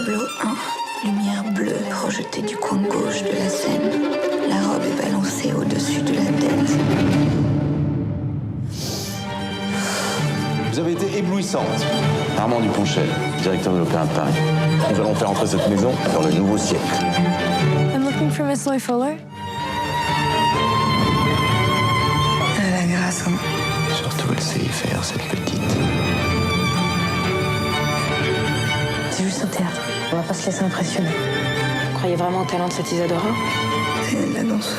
Tableau 1. Lumière bleue projetée du coin gauche de la scène. La robe est balancée au-dessus de la tête. Vous avez été éblouissante. Armand Duponchel, directeur de l'Opéra de Paris. Nous allons faire entrer cette maison dans le nouveau siècle. I'm looking for Miss Loy Fuller. Elle a la grâce, hein. Surtout, elle sait y faire, cette petite. C'est juste un théâtre. On va pas se laisser impressionner. Vous croyez vraiment au talent de cette Isadora? C'est elle, la danseuse.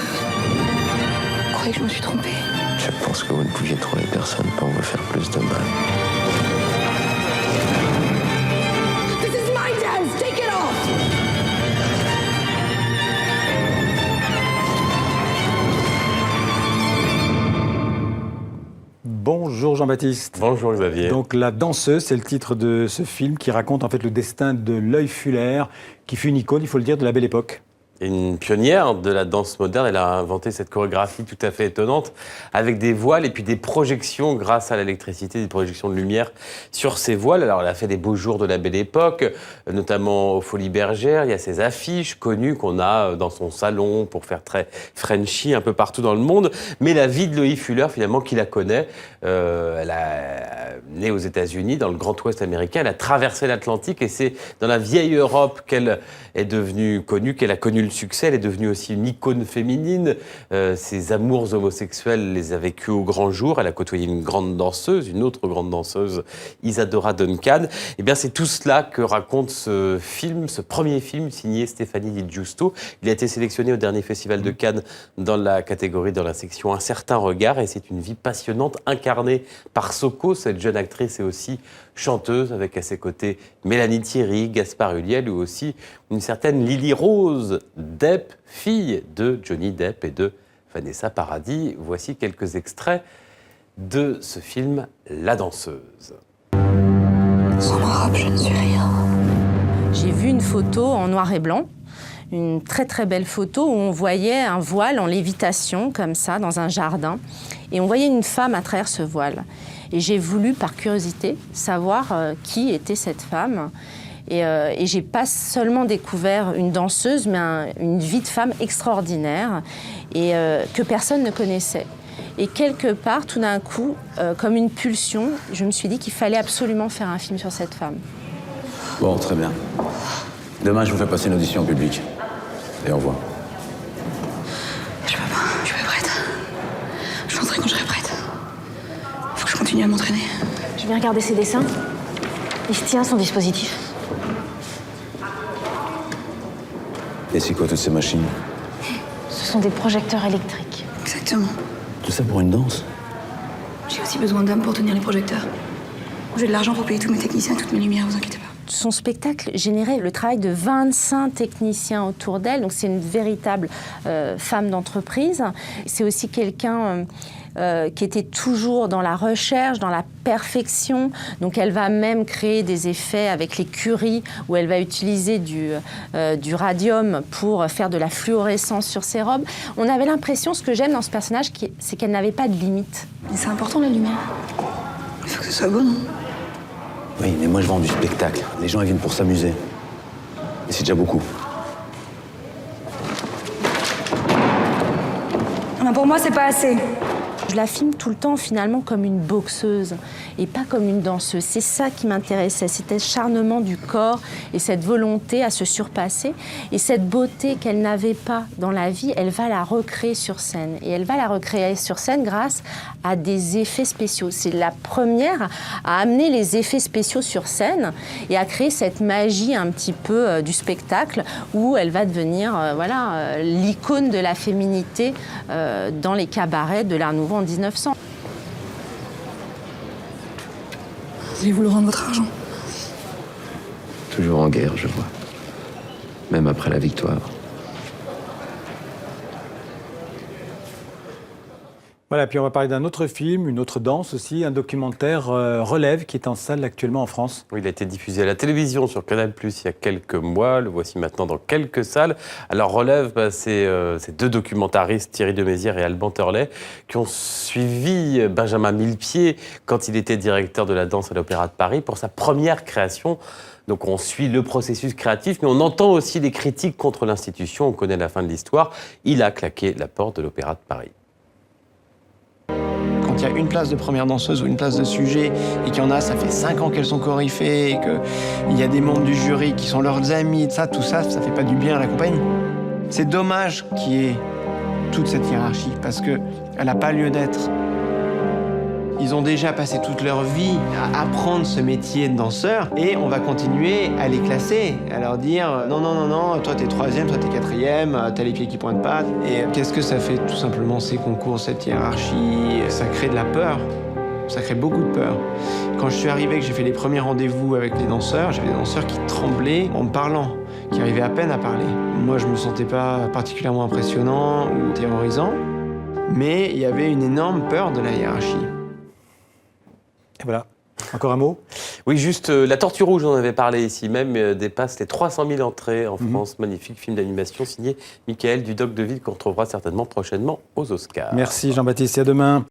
Vous croyez que je me suis trompée? Je pense que vous ne pouviez trouver personne pour me faire plus de mal. This is my dance! Take it off! Bonjour Jean-Baptiste. Bonjour Xavier. Donc La danseuse, c'est le titre de ce film qui raconte en fait le destin de Loy Fuller, qui fut une icône, il faut le dire, de la Belle Époque. Une pionnière de la danse moderne, elle a inventé cette chorégraphie tout à fait étonnante, avec des voiles et puis des projections grâce à l'électricité, des projections de lumière sur ces voiles. Alors elle a fait des beaux jours de la Belle Époque, notamment aux Folies Bergères. Il y a ces affiches connues qu'on a dans son salon pour faire très Frenchy un peu partout dans le monde. Mais la vie de Loy Fuller, finalement, qui la connaît, elle est née aux États-Unis, dans le Grand Ouest américain. Elle a traversé l'Atlantique et c'est dans la vieille Europe qu'elle est devenue connue, qu'elle a connu le succès. Elle est devenue aussi une icône féminine. Ses amours homosexuels les a vécus au grand jour. Elle a côtoyé une grande danseuse, une autre grande danseuse, Isadora Duncan. Et bien, c'est tout cela que raconte ce film, ce premier film signé Stéphanie Di Giusto. Il a été sélectionné au dernier festival de Cannes dans la catégorie, dans la section Un certain regard. Et c'est une vie passionnante incarnée par Soko, cette jeune actrice et aussi chanteuse, avec à ses côtés Mélanie Thierry, Gaspard Ulliel ou aussi une certaine Lily Rose Depp, fille de Johnny Depp et de Vanessa Paradis. Voici quelques extraits de ce film La danseuse. Sans ma robe, je ne suis rien. J'ai vu une photo en noir et blanc, une très très belle photo où on voyait un voile en lévitation, comme ça, dans un jardin. Et on voyait une femme à travers ce voile. Et j'ai voulu, par curiosité, savoir qui était cette femme. Et j'ai pas seulement découvert une danseuse, mais une vie de femme extraordinaire et que personne ne connaissait. Et quelque part, tout d'un coup, comme une pulsion, je me suis dit qu'il fallait absolument faire un film sur cette femme. Bon, très bien. Demain, je vous fais passer une audition en public. Et au revoir. Je peux pas, je suis pas prête. Je chanterai quand je serai prête. Faut que je continue à m'entraîner. Je viens regarder ses dessins. Il se tient à son dispositif. Et c'est quoi toutes ces machines? Ce sont des projecteurs électriques. Exactement. Tout ça pour une danse? J'ai aussi besoin d'hommes pour tenir les projecteurs. J'ai de l'argent pour payer tous mes techniciens, toutes mes lumières, vous inquiétez pas. Son spectacle générait le travail de 25 techniciens autour d'elle, donc c'est une véritable femme d'entreprise. C'est aussi quelqu'un qui était toujours dans la recherche, dans la perfection. Donc elle va même créer des effets avec les Curie, où elle va utiliser du radium pour faire de la fluorescence sur ses robes. On avait l'impression, ce que j'aime dans ce personnage, c'est qu'elle n'avait pas de limite. Mais c'est important la lumière. Il faut que ce soit beau, non? Oui, mais moi, je vends du spectacle. Les gens, ils viennent pour s'amuser. Et c'est déjà beaucoup. Pour moi, c'est pas assez. Je la filme tout le temps finalement comme une boxeuse et pas comme une danseuse. C'est ça qui m'intéressait, cet acharnement du corps et cette volonté à se surpasser. Et cette beauté qu'elle n'avait pas dans la vie, elle va la recréer sur scène. Et elle va la recréer sur scène grâce à des effets spéciaux. C'est la première à amener les effets spéciaux sur scène et à créer cette magie un petit peu du spectacle où elle va devenir l'icône de la féminité dans les cabarets de l'Art Nouveau en 1900. Vous allez vous rendre votre argent. Toujours en guerre, je vois. Même après la victoire. Voilà, puis on va parler d'un autre film, une autre danse aussi, un documentaire Relève qui est en salle actuellement en France. Oui, il a été diffusé à la télévision sur Canal+ il y a quelques mois. Le voici maintenant dans quelques salles. Alors Relève, c'est deux documentaristes, Thierry Demézières et Alban Terlet, qui ont suivi Benjamin Millepied quand il était directeur de la danse à l'Opéra de Paris pour sa première création. Donc on suit le processus créatif, mais on entend aussi les critiques contre l'institution. On connaît la fin de l'histoire. Il a claqué la porte de l'Opéra de Paris. Quand il y a une place de première danseuse ou une place de sujet et qu'il y en a, ça fait 5 ans qu'elles sont coryphées et qu'il y a des membres du jury qui sont leurs amis, tout ça fait pas du bien à la compagnie. C'est dommage qu'il y ait toute cette hiérarchie parce qu'elle n'a pas lieu d'être. Ils ont déjà passé toute leur vie à apprendre ce métier de danseur et on va continuer à les classer, à leur dire non, toi t'es 3e, toi t'es 4e, t'as les pieds qui pointent pas. Et qu'est-ce que ça fait tout simplement ces concours, cette hiérarchie? Ça crée de la peur, ça crée beaucoup de peur. Quand je suis arrivé, que j'ai fait les premiers rendez-vous avec les danseurs, j'avais des danseurs qui tremblaient en me parlant, qui arrivaient à peine à parler. Moi je me sentais pas particulièrement impressionnant ou terrorisant, mais il y avait une énorme peur de la hiérarchie. Et voilà, encore un mot? Oui, juste La Tortue Rouge, on en avait parlé ici même, dépasse les 300 000 entrées en France. Magnifique film d'animation signé Michael Dudoc-Deville qu'on retrouvera certainement prochainement aux Oscars. Merci Jean-Baptiste, et à demain.